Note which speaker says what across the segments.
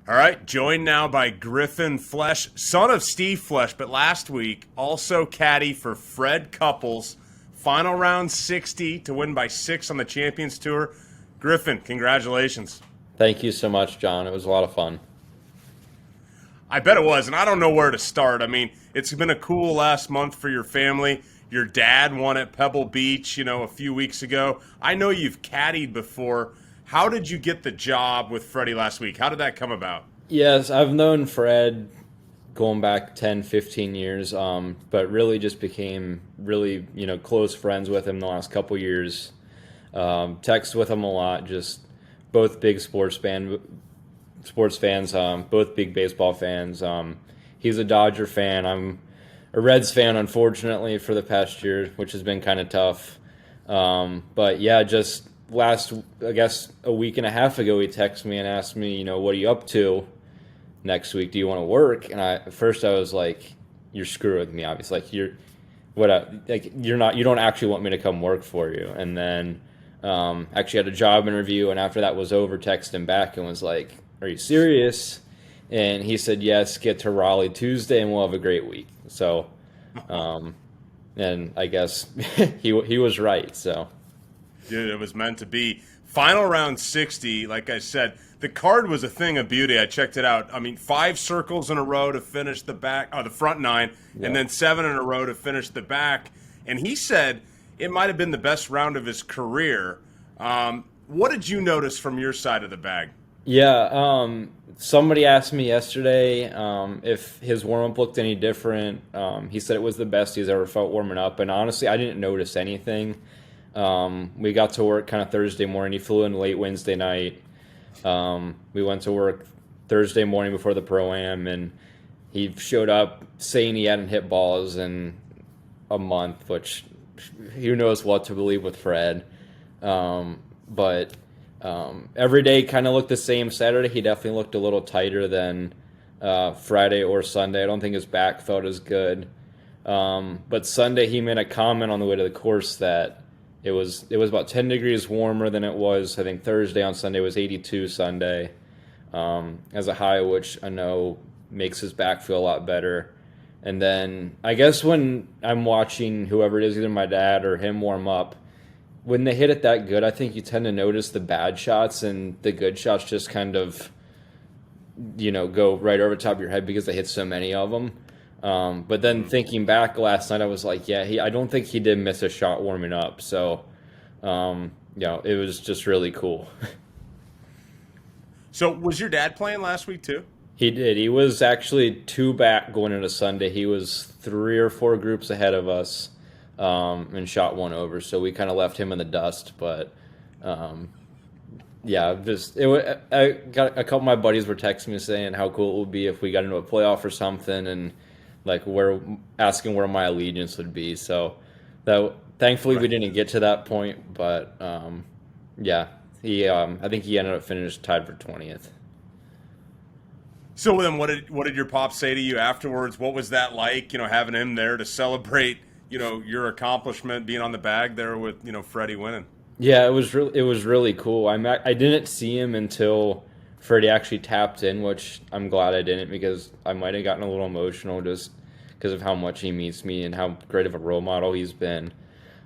Speaker 1: All right, joined now by Griffin Flesch, son of Steve Flesch, but last week also caddy for Fred Couples. Final round 60 to win by 6 on the Champions Tour. Griffin, congratulations.
Speaker 2: Thank you so much, John. It was a lot of fun.
Speaker 1: I bet it was, and I don't know where to start. I mean, it's been a cool last month for your family. Your dad won at Pebble Beach, a few weeks ago. I know you've caddied before. How did you get the job with Freddie last week? How did that come about?
Speaker 2: Yes, I've known Fred going back 10, 15 years, but really just became really, close friends with him the last couple years. Text with him a lot, just both big sports fans, both big baseball fans. He's a Dodger fan. I'm a Reds fan, unfortunately, for the past year, which has been kind of tough. But yeah, just I guess a week and a half ago, he texted me and asked me, what are you up to next week? Do you want to work? And at first I was like, you're screwing with me, obviously. You don't actually want me to come work for you. And then actually had a job interview, and after that was over, texted him back and was like, are you serious? And he said, yes, get to Raleigh Tuesday and we'll have a great week. So, and I guess he was right, so.
Speaker 1: Dude, it was meant to be. Final round 60, like I said, the card was a thing of beauty. I checked it out. I mean, 5 circles in a row to finish the front 9,
Speaker 2: Yeah.
Speaker 1: and then 7 in a row to finish the back. And he said it might have been the best round of his career. What did you notice from your side of the bag?
Speaker 2: Yeah, somebody asked me yesterday if his warm-up looked any different. He said it was the best he's ever felt warming up, and honestly, I didn't notice anything. We got to work kind of Thursday morning. He flew in late Wednesday night. We went to work Thursday morning before the Pro-Am, and he showed up saying he hadn't hit balls in a month, which who knows what to believe with Fred. But every day kind of looked the same. Saturday, he definitely looked a little tighter than Friday or Sunday. I don't think his back felt as good. But Sunday, he made a comment on the way to the course that it was about 10 degrees warmer than it was, I think, Thursday. On Sunday, it was 82 Sunday as a high, which I know makes his back feel a lot better. And then I guess when I'm watching whoever it is, either my dad or him warm up, when they hit it that good, I think you tend to notice the bad shots, and the good shots just kind of, go right over the top of your head because they hit so many of them. But then thinking back last night, I was like, I don't think he did miss a shot warming up. So, it was just really cool.
Speaker 1: So was your dad playing last week too?
Speaker 2: He did. He was actually 2 back going into Sunday. He was 3 or 4 groups ahead of us. And shot 1 over, so we kind of left him in the dust. But I got a couple of my buddies were texting me saying how cool it would be if we got into a playoff or something, and like asking where my allegiance would be. So that thankfully we didn't get to that point, but I think he ended up finishing tied for 20th.
Speaker 1: So then, what did your pop say to you afterwards? What was that like? Having him there to celebrate your accomplishment, being on the bag there with, Freddie winning.
Speaker 2: Yeah, it was really cool. I didn't see him until Freddie actually tapped in, which I'm glad I didn't, because I might have gotten a little emotional just because of how much he means to me and how great of a role model he's been.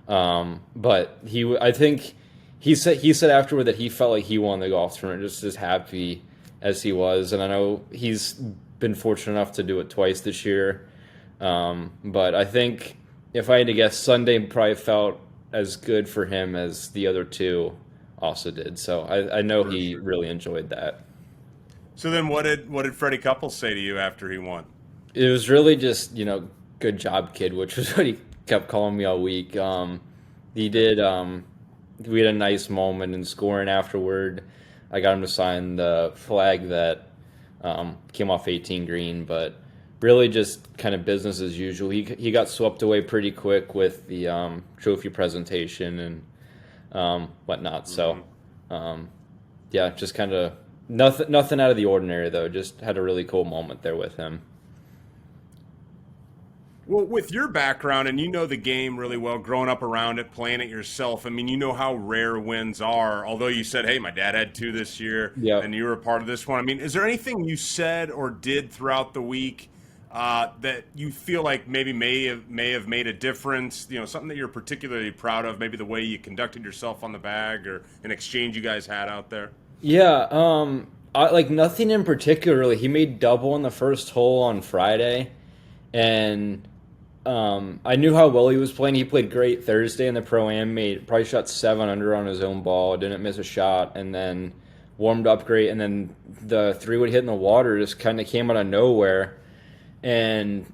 Speaker 2: But I think he said afterward that he felt like he won the golf tournament, just as happy as he was. And I know he's been fortunate enough to do it twice this year. But I think, if I had to guess, Sunday probably felt as good for him as the other 2 also did. So I know he really enjoyed that.
Speaker 1: So then what did Freddie Couples say to you after he won?
Speaker 2: It was really just, good job, kid, which was what he kept calling me all week. We had a nice moment in scoring afterward. I got him to sign the flag that came off 18 green, but really just kind of business as usual. He got swept away pretty quick with the trophy presentation and whatnot. So, just kind of nothing out of the ordinary, though. Just had a really cool moment there with him.
Speaker 1: Well, with your background and you know the game really well, growing up around it, playing it yourself, I mean, you know how rare wins are. Although you said, hey, my dad had two this year
Speaker 2: Yeah.
Speaker 1: and you were a part of this one. I mean, is there anything you said or did throughout the week that you feel like maybe may have made a difference? You know, something that you're particularly proud of, maybe the way you conducted yourself on the bag or an exchange you guys had out there?
Speaker 2: Yeah, like nothing in particular really. He made double in the first hole on Friday, and I knew how well he was playing. He played great Thursday in the Pro-Am, made probably shot 7 under on his own ball, didn't miss a shot, and then warmed up great. And then the three-wood hit in the water just kind of came out of nowhere. And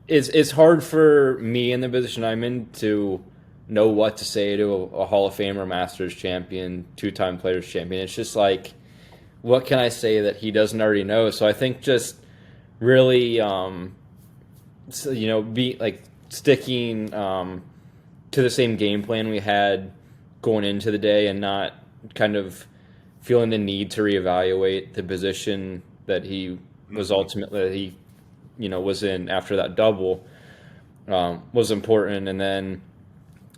Speaker 2: it's hard for me in the position I'm in to know what to say to a Hall of Famer, Masters champion, two-time Players champion. It's just like, what can I say that he doesn't already know? So I think just really, be like sticking to the same game plan we had going into the day, and not kind of feeling the need to reevaluate the position that he was ultimately was in after that double, was important. And then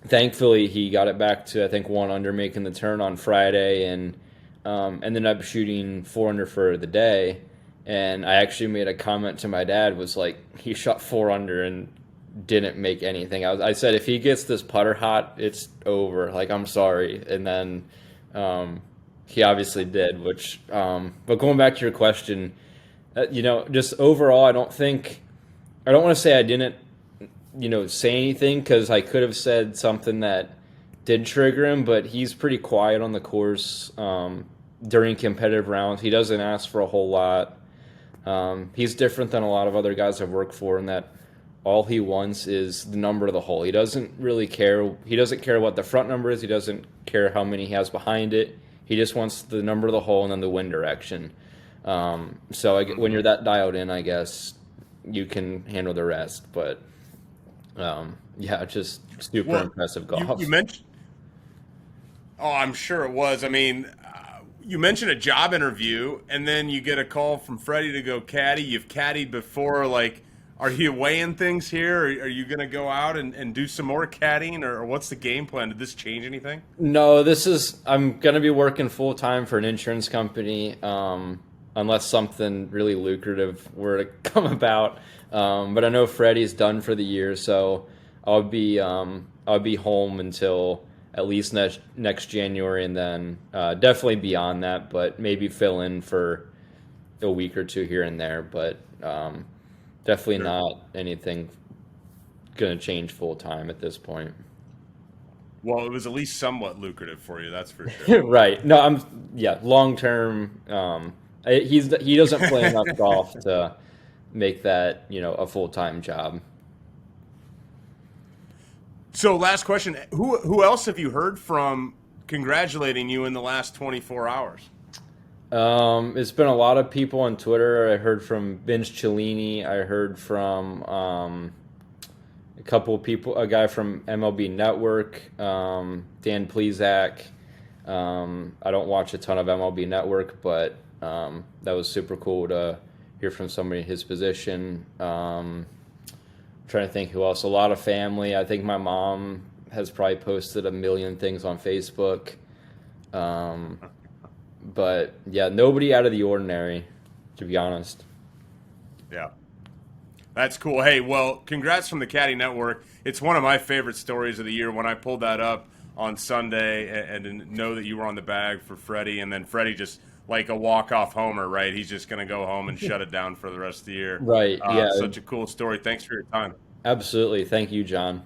Speaker 2: thankfully he got it back to, I think, 1 under making the turn on Friday, and ended up shooting 4 under for the day. And I actually made a comment to my dad, was like, he shot 4 under and didn't make anything. I said, if he gets this putter hot, it's over. Like, I'm sorry. And then he obviously did, but going back to your question, just overall, I don't want to say I didn't, say anything, because I could have said something that did trigger him, but he's pretty quiet on the course during competitive rounds. He doesn't ask for a whole lot. He's different than a lot of other guys I've worked for, in that all he wants is the number of the hole. He doesn't really care. He doesn't care what the front number is. He doesn't care how many he has behind it. He just wants the number of the hole and then the wind direction. When you're that dialed in, I guess you can handle the rest. But just super impressive golf.
Speaker 1: You mentioned. Oh, I'm sure it was. I mean, you mentioned a job interview, and then you get a call from Freddie to go caddy. You've caddied before. Like, are you weighing things here? Are you going to go out and do some more caddying, or what's the game plan? Did this change anything?
Speaker 2: No, I'm going to be working full time for an insurance company, unless something really lucrative were to come about. But I know Freddie's done for the year, so I'll be home until at least next January, and then definitely beyond that, but maybe fill in for a week or two here and there. But definitely not anything going to change full time at this point.
Speaker 1: Well, it was at least somewhat lucrative for you, that's for sure.
Speaker 2: Right. No, long term. He doesn't play enough golf to make that a full time job.
Speaker 1: So, last question: who else have you heard from congratulating you in the last 24 hours?
Speaker 2: It's been a lot of people on Twitter. I heard from Vince Cellini. I heard from a couple of people, a guy from MLB Network, Dan Plesac. I don't watch a ton of MLB Network, but that was super cool to hear from somebody in his position. Trying to think who else. A lot of family. I think my mom has probably posted a million things on Facebook. But yeah, nobody out of the ordinary, to be honest.
Speaker 1: Yeah. That's cool. Hey, well, congrats from the Caddy Network. It's one of my favorite stories of the year when I pulled that up on Sunday and know that you were on the bag for Freddie, and then Freddie just like a walk-off homer, right? He's just going to go home and shut it down for the rest of the year.
Speaker 2: Right, yeah.
Speaker 1: Such a cool story. Thanks for your time.
Speaker 2: Absolutely. Thank you, John.